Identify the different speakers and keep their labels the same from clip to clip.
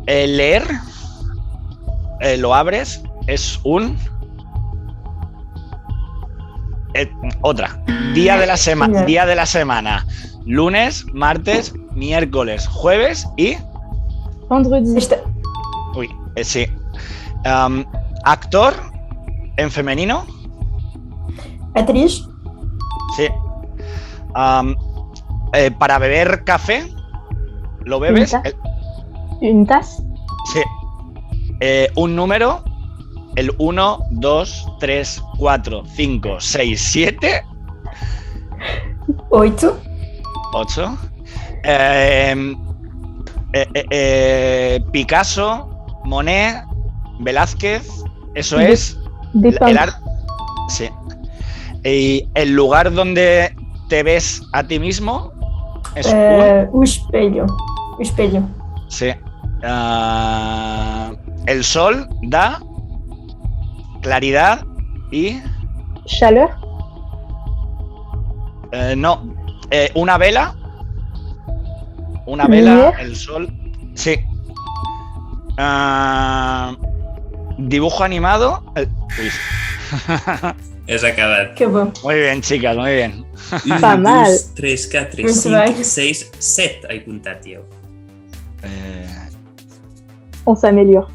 Speaker 1: Leer, lo abres, es un... otra. Día de la semana. Lunes, martes, miércoles, jueves y...
Speaker 2: Vendredi.
Speaker 1: Uy, sí. Actor en femenino.
Speaker 2: Atriz.
Speaker 1: Sí. Para beber café, ¿lo bebes?
Speaker 2: Une tasse.
Speaker 1: Sí. Un número, el 1, 2, 3, 4, 5, 6, 7.
Speaker 2: 8.
Speaker 1: 8. Picasso, Monet, Velázquez, eso es el arte. Sí. Y el lugar donde te ves a ti mismo es
Speaker 2: un espelho. Espelho.
Speaker 1: Sí. El sol da claridad y...
Speaker 2: Chaleur.
Speaker 1: No. Una vela. Una
Speaker 2: Lumière.
Speaker 1: vela, el sol. Sí. Dibujo animado. Uy.
Speaker 3: És acabat.
Speaker 2: Que bom.
Speaker 1: Muy bien, chicas, muy bien.
Speaker 3: 1,
Speaker 2: Pas mal.
Speaker 3: 2, 3, 4,
Speaker 2: Muito
Speaker 3: 5,
Speaker 2: bem.
Speaker 3: 6, 7 he comptat jo.
Speaker 2: On s'améliore.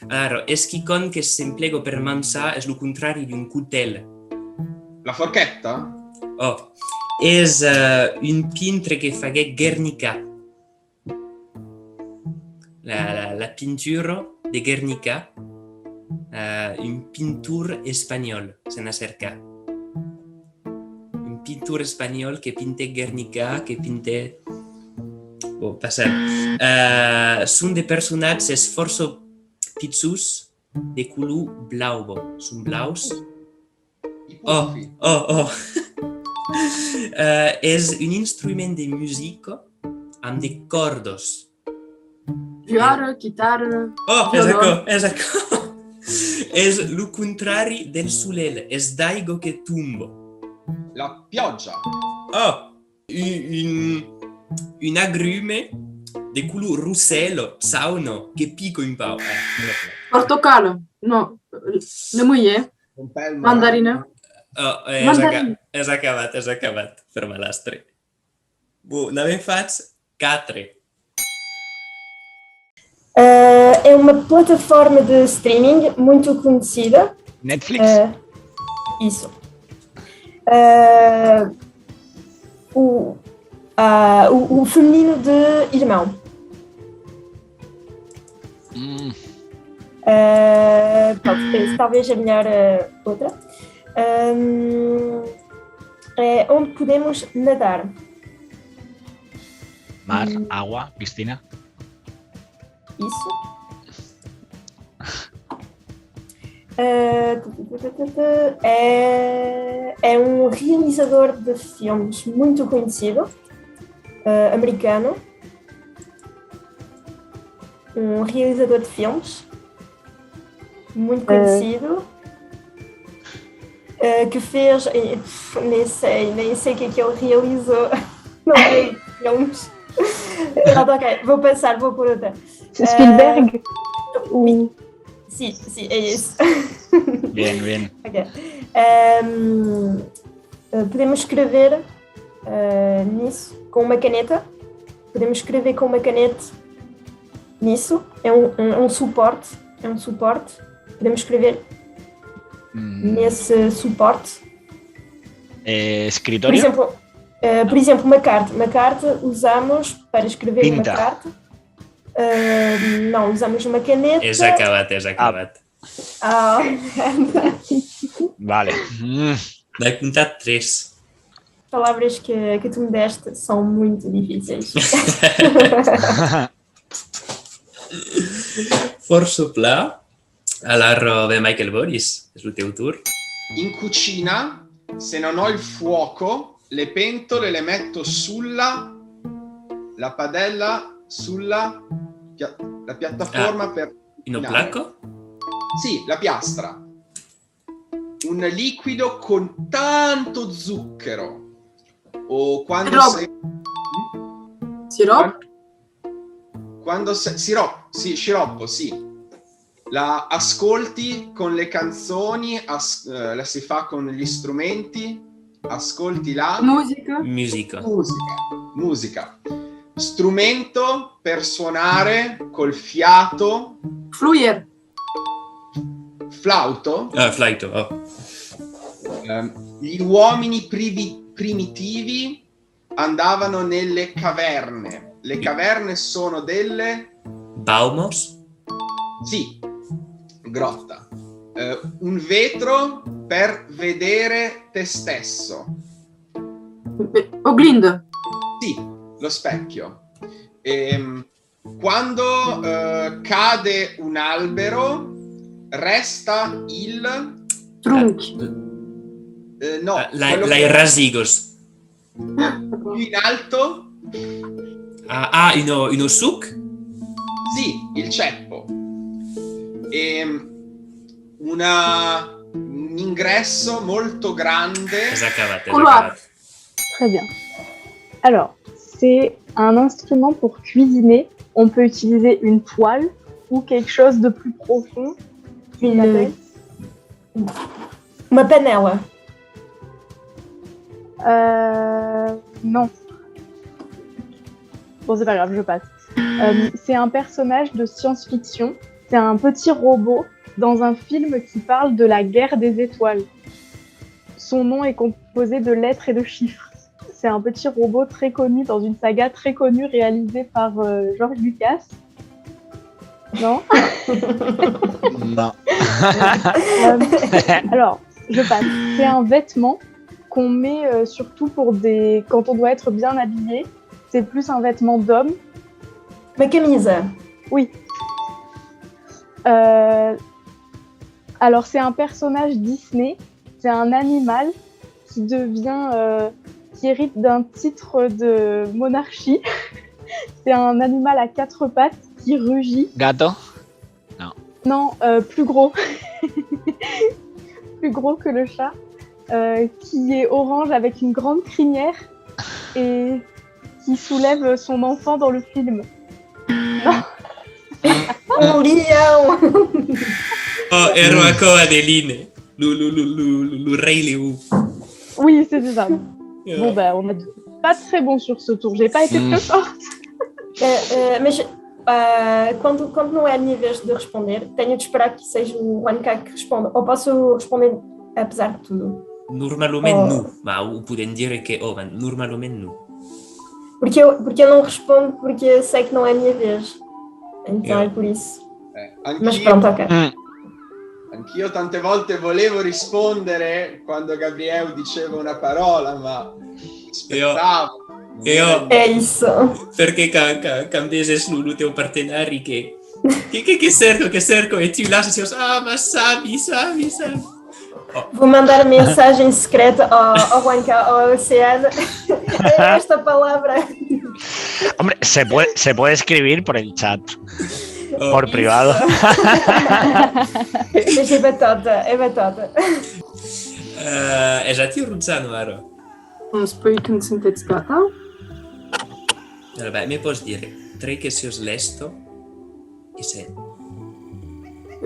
Speaker 3: Allora, és quelcom que s'emplego per mansar és el contrari d'un cutel.
Speaker 4: La forchetta?
Speaker 3: Oh, és un pintre que fagué Guernica. La pintura de Guernica, un pintor espanyol, se n'ha cercat. Un pintor espanyol que pinte Guernica, que pinte... Oh, passem. Són de personatges força pitjos de color blau. Són blaus. Oh. És un instrument de música amb de cordes.
Speaker 5: Viola, chitarra.
Speaker 3: Oh, és això. És el contrari del soleil, és d'aigua que tomba.
Speaker 4: La pioggia.
Speaker 3: Oh, un agrume de color russello, sauno, che picco un po'.
Speaker 5: Portocalo. No. Le muller. Mandarina.
Speaker 3: Oh,
Speaker 5: Mandarina.
Speaker 3: és acabat, per malastre. N'havem fats 4.
Speaker 2: É uma plataforma de streaming muito conhecida.
Speaker 1: Netflix.
Speaker 2: Isso. O feminino de irmão. Talvez a melhor outra. É onde podemos nadar.
Speaker 1: Mar, agua, piscina.
Speaker 2: Isso. É um realizador de filmes muito conhecido, americano. Um realizador de filmes muito conhecido, que fez... Nem sei o que é que ele realizou. Não é filmes. Ok, vou por outra.
Speaker 6: Spielberg?
Speaker 2: Sim, é isso.
Speaker 1: Bien.
Speaker 2: Okay. Podemos escrever nisso com uma caneta. Podemos escrever com uma caneta nisso. É um suporte. Podemos escrever nesse suporte.
Speaker 1: Escritório?
Speaker 2: Por exemplo, uma carta. Uma carta usamos para escrever
Speaker 1: Tinta.
Speaker 2: uma carta. Não, usamos uma caneta.
Speaker 3: És acabat.
Speaker 1: Vale.
Speaker 3: N'he comptat 3.
Speaker 2: Palavras que tu me deste são muito difíceis.
Speaker 3: Força pla. Allora, Michael Boris, és el teu tour.
Speaker 4: In cucina, se non ho il fuoco, le pentole le metto sulla... La padella sulla... La piattaforma per...
Speaker 3: In un placco?
Speaker 4: Sì, la piastra. Un liquido con tanto zucchero. O quando sei...
Speaker 5: Sirop.
Speaker 4: Quando sciroppo, sì. La ascolti con le canzoni, la si fa con gli strumenti, ascolti la musica. Strumento per suonare col fiato.
Speaker 5: Fluier.
Speaker 4: Flauto.
Speaker 3: Flauto, oh.
Speaker 4: Gli uomini primitivi andavano nelle caverne. Le caverne sono delle...
Speaker 3: Baumos?
Speaker 4: Sì, grotta. Un vetro per vedere te stesso.
Speaker 5: Oglindă.
Speaker 4: Sì, lo specchio. Quando cade un albero, resta il...
Speaker 5: Trunchi.
Speaker 4: No.
Speaker 3: Lai rasigos.
Speaker 4: Più in alto?
Speaker 3: In suc?
Speaker 4: Sì, il ceppo. Un ingresso molto grande.
Speaker 6: Très bien. Alors, c'est un instrument pour cuisiner. On peut utiliser une poêle ou quelque chose de plus profond.
Speaker 2: Uma panela.
Speaker 6: Non. Bon, c'est pas grave, je passe. C'est un personnage de science-fiction. C'est un petit robot dans un film qui parle de la guerre des étoiles. Son nom est composé de lettres et de chiffres. C'est un petit robot très connu dans une saga très connue réalisée par George Lucas. Non?
Speaker 1: Non.
Speaker 6: Alors, je passe. C'est un vêtement qu'on met surtout quand on doit être bien habillé. C'est plus un vêtement d'homme.
Speaker 2: Uma camisa.
Speaker 6: Oui. Alors, c'est un personnage Disney. C'est un animal qui qui hérite d'un titre de monarchie. C'est un animal à 4 pattes qui rugit.
Speaker 1: Gato?
Speaker 6: Non, plus gros. Plus gros que le chat. Qui est orange avec une grande crinière et qui soulève son enfant dans le film. Non.
Speaker 2: Um leão.
Speaker 3: Oh, ero a coa deline. Le Rei Léo.
Speaker 6: Oui, c'est ça. Bon, on n'est pas très bon sur ce tour. J'ai pas été très forte.
Speaker 2: Mas quando não é a minha vez de responder, tenho de esperar que seja o Anka que responda. Ou posso responder apesar de tudo?
Speaker 3: Normalmente não. Mas podem dizer que normalmente não.
Speaker 2: Porque eu não respondo porque sei que não é a minha vez. Então é por isso. Mas pronto, ok.
Speaker 4: Anch'io tante volte volevo rispondere quando Gabriele diceva una parola, ma aspettavo.
Speaker 2: É isso.
Speaker 3: Perché cambies no teu partenário que cerco, e tu lá assim, mas sabe. Oh.
Speaker 2: Vou mandar mensagem secreta ao Juanca, ao Oceano. Esta palavra.
Speaker 1: Hombre, se puede escribir por el chat. Por privado.
Speaker 2: Mas é batata.
Speaker 3: É já tinha Ruțanu, Aro.
Speaker 5: Îmi spui când sunteți gata?
Speaker 3: Vabbè, mi poți dire 3 chestiuni lesto e sei.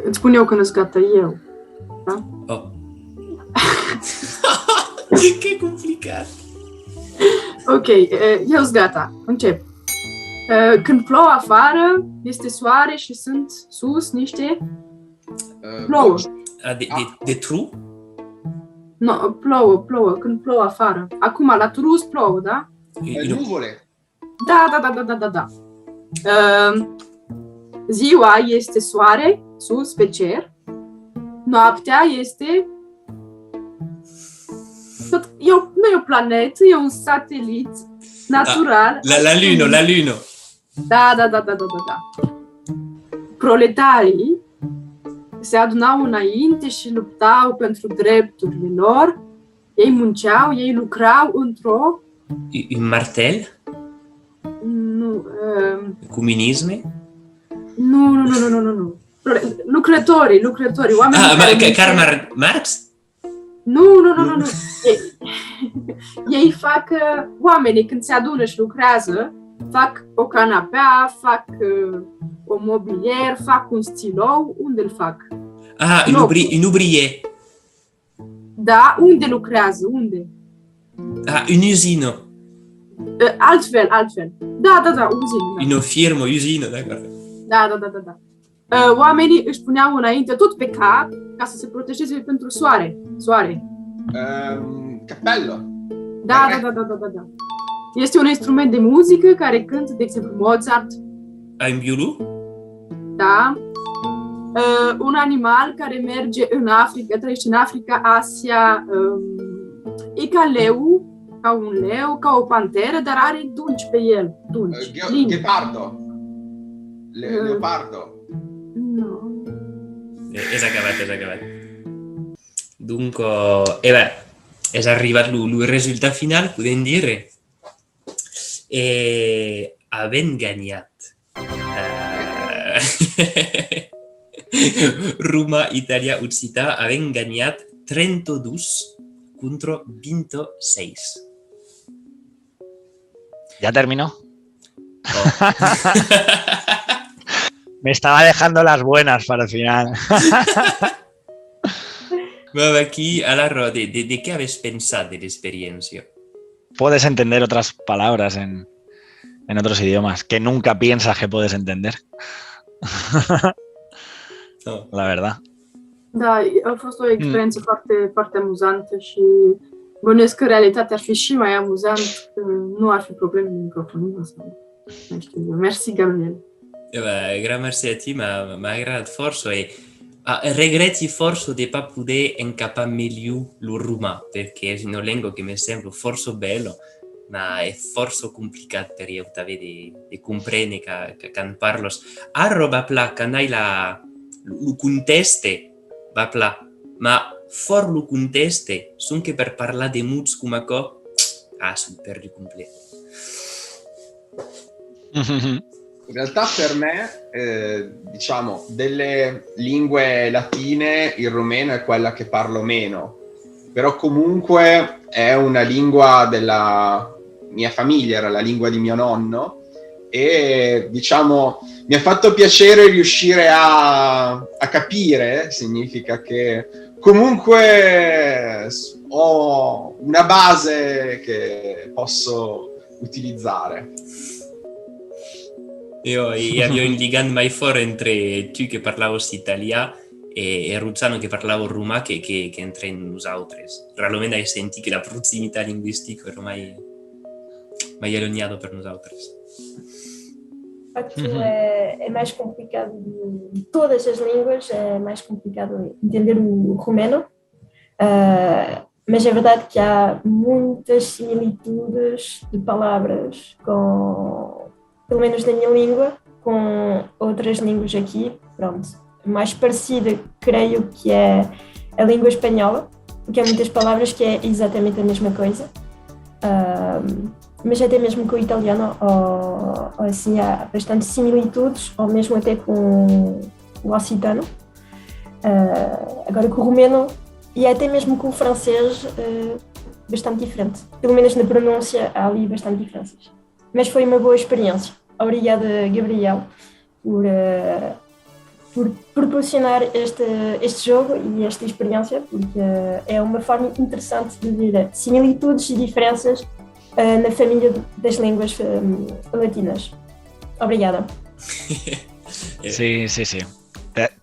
Speaker 5: Îți spun eu când sunt gata eu. Da?
Speaker 3: Oh. Che complicat.
Speaker 5: Ok, eu sunt gata. Încep. Când plouă afară, este soare și sunt sus niște plouă.
Speaker 3: De true?
Speaker 5: No, plouă, când plouă afară. Acum, la Toulouse plouă, da?
Speaker 4: Nuvole.
Speaker 5: Da. Ziua este soare, sus, pe cer. Noaptea este... Nu e o planetă, e un satelit natural.
Speaker 3: La Luno.
Speaker 5: Da. Proletarii se adunau înainte și luptau pentru drepturile lor. Ei munceau, ei lucrau într-o...
Speaker 3: Un martel?
Speaker 5: Nu.
Speaker 3: Comunisme?
Speaker 5: Nu. Lucrătorii, oamenii
Speaker 3: Karl Marx?
Speaker 5: Nu. Ei fac, oamenii când se adună și lucrează, fac o canapea, fac o mobilier, fac un stilou, unde îl fac?
Speaker 3: Un ouvrier.
Speaker 5: Da, unde lucrează? Unde?
Speaker 3: Un usină.
Speaker 5: Altfel. Da, uzină.
Speaker 3: Una firmă, usină, d'accord.
Speaker 5: Da. Oamenii își puneau înainte tot pe cap ca să se protejeze pentru soare.
Speaker 4: Cappello.
Speaker 5: Da. Este un instrument de muzică care cântă, de exemplu, Mozart.
Speaker 3: Un violon?
Speaker 5: Da. Un animal care merge în Africa, trăiește în Africa, Asia, e ca leu, ca un leu, ca o panteră, dar are dungi pe el.
Speaker 4: Ghepardo. Leopardo.
Speaker 5: No.
Speaker 3: Exact. Donc, és arribat el resultat final, podem dir, havent guanyat Roma, Itàlia, Occità, havent guanyat 32 contra 26.
Speaker 1: ¿Ya terminó?
Speaker 3: Oh.
Speaker 1: Me estaba dejando las buenas para el final.
Speaker 3: Bueno, aquí, alors, ¿de qué habéis pensado de la experiencia?
Speaker 1: Puedes entender otras palabras en otros idiomas que nunca piensas que puedes entender.
Speaker 3: No.
Speaker 1: La verdad.
Speaker 5: Da, a fost o experiență foarte, foarte amuzantă și bănuiesc că realitatea ar fi și mai amuzant, nu ar fi probleme de microfonie. Nu știu. Merci, Gabriel.
Speaker 3: Grand merci a ti, m'ha agradat força e regreti força de pas poder encapar millor lo romà, perquè és una llengua que me sembla força bella, ma è força complicat per io també de comprendre que en parlos. Ara va pla, quan hai lo conteste, va pla, ma fort lo conteste, son che per parlar de mots com això, sono perdi complet.
Speaker 4: In realtà per me, diciamo, delle lingue latine il rumeno è quella che parlo meno, però comunque è una lingua della mia famiglia, era la lingua di mio nonno e diciamo mi ha fatto piacere riuscire a capire, significa che comunque ho una base che posso utilizzare.
Speaker 3: Io hi havia un lligam mai fort entre tu que parlaves italià e Ruzzano que parlava romà que entre nosaltres. Realment he sentit que la proximitat lingüística era mai allunyada per nosaltres.
Speaker 2: De facto, é mais complicado de todas as línguas, é mais complicado entender o romeno, mas é verdade que há muitas similitudes de palavras pelo menos na minha língua, com outras línguas aqui, pronto. Mais parecida, creio que é a língua espanhola, porque há muitas palavras que é exatamente a mesma coisa. Mas até mesmo com o italiano, ou assim, há bastante similitudes, ou mesmo até com o occitano. Agora com o romeno, e até mesmo com o francês, bastante diferente. Pelo menos na pronúncia há ali bastante diferenças. Mas foi uma boa experiência. Obrigada, Gabriel, por proporcionar este jogo e esta experiência, porque é uma forma interessante de ver similitudes e diferenças na família das línguas latinas. Obrigada.
Speaker 1: Sí.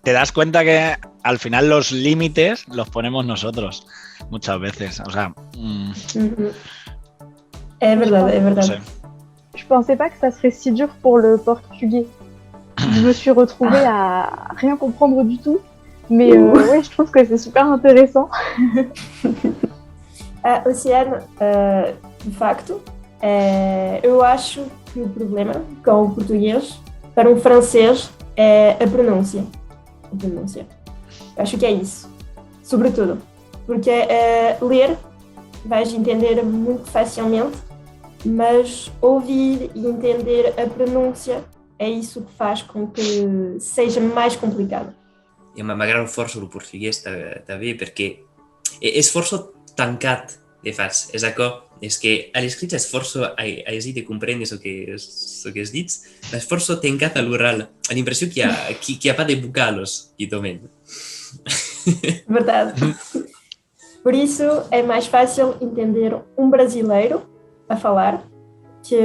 Speaker 1: Te das cuenta que al final los límites los ponemos nosotros muchas veces. O sea,
Speaker 2: É verdade.
Speaker 1: no sé.
Speaker 6: Je pensais pas que ça serait si dur pour le portugais. Je me suis retrouvée à rien comprendre du tout. Mais ouais, je trouve que c'est super intéressant.
Speaker 2: Oceano, de facto, eu acho que o problema com o português, para um francês, é a pronúncia. Acho que é isso, sobretudo. Porque ler vais entender muito facilmente, mas ouvir e entender a pronúncia é isso que faz com que seja mais complicado.
Speaker 3: E m'agrada força el portuguès també perquè és força tancat de fats, és d'acord. És que a l'escrit és força, així de comprendre el que has dit, és força tancat a l'oral. A l'impressió que hi ha pas de bucalos, aqui também.
Speaker 2: Verdade. Por isso é mais fácil entender um brasileiro a falar que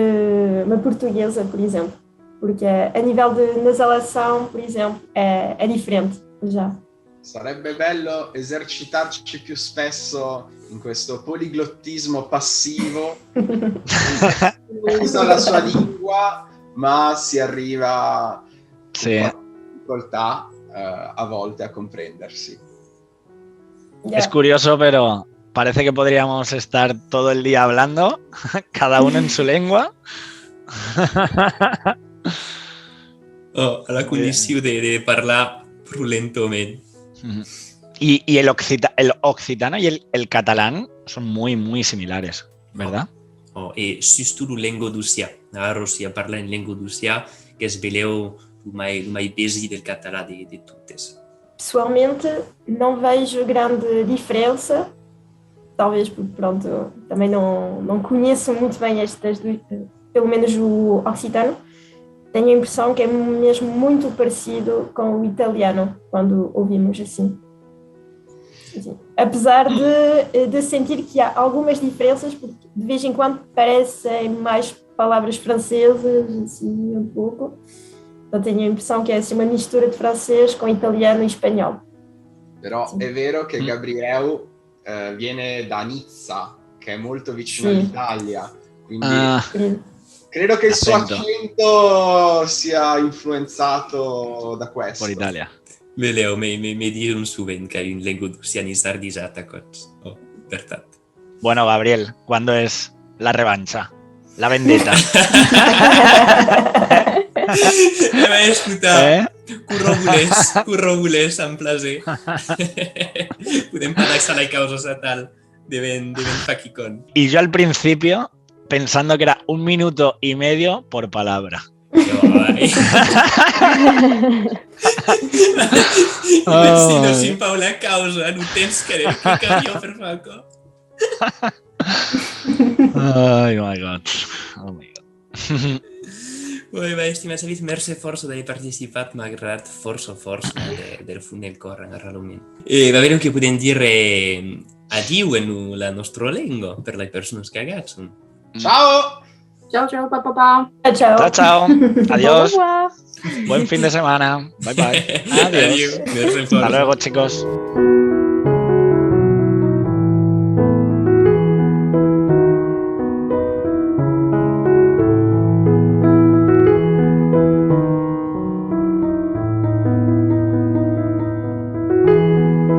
Speaker 2: uma portuguesa, por exemplo. Porque a nível de nasalação, por exemplo, é diferente já.
Speaker 4: Sarebbe bello esercitarci più spesso in questo poliglottismo passivo. Usa la sua lingua, ma si arriva con difficoltà a volte a comprendersi.
Speaker 1: Yeah. Es curioso, pero parece que podríamos estar todo el día hablando, cada uno en su lengua.
Speaker 3: La condició de parlar prudentment.
Speaker 1: Y el occitano y el catalán son muy, muy similares, ¿verdad?
Speaker 3: I surtout la llengua d'Ossià. A Rússia parla en llengua d'Ossià, que es veleu o mais besi del català de totes.
Speaker 2: Pessoalmente, não vejo grande diferença, talvez porque, pronto, também não conheço muito bem estas duas, pelo menos o occitano. Tenho a impressão que é mesmo muito parecido com o italiano, quando ouvimos assim. Apesar de sentir que há algumas diferenças, porque de vez em quando parecem mais palavras francesas, assim, um pouco. Então tenho a impressão que é assim, uma mistura de francês com italiano e espanhol.
Speaker 4: Però è vero che Gabriel viene da Nizza, che è molto vicino all'Italia, quindi credo che il suo accento sia influenzato da questo.
Speaker 1: Por Italia.
Speaker 3: Veleu, me diuen sovint que hay un llengua d'ossianitzar disat a cots. Per tant.
Speaker 1: Bueno, Gabriel, ¿cuándo es la revancha? La vendetta.
Speaker 3: Vaig escoltar corrobolers, amb placer. Podem parar la causa tal de ben faquicón.
Speaker 1: Y yo al principio pensando que era 1 minuto y medio por palabra.
Speaker 3: Imagino sin Paula causa, no tens que canviar per faco.
Speaker 1: Oh my God. Oh my God.
Speaker 3: Molt bé, estimats amics, merci força d'haver participat, m'ha agradat força del fons del cor, realment. Va veure que podem dir adiu en la nostra llengua per les persones que agafen.
Speaker 4: Ciao!
Speaker 5: Ciao, ciao, papá.
Speaker 2: Ciao.
Speaker 1: Chao, chao. Adiós.
Speaker 6: Au revoir.
Speaker 1: Buen fin de semana. Bye, bye. Adiós.
Speaker 3: Adiós. Merci força.
Speaker 1: Hasta luego, chicos.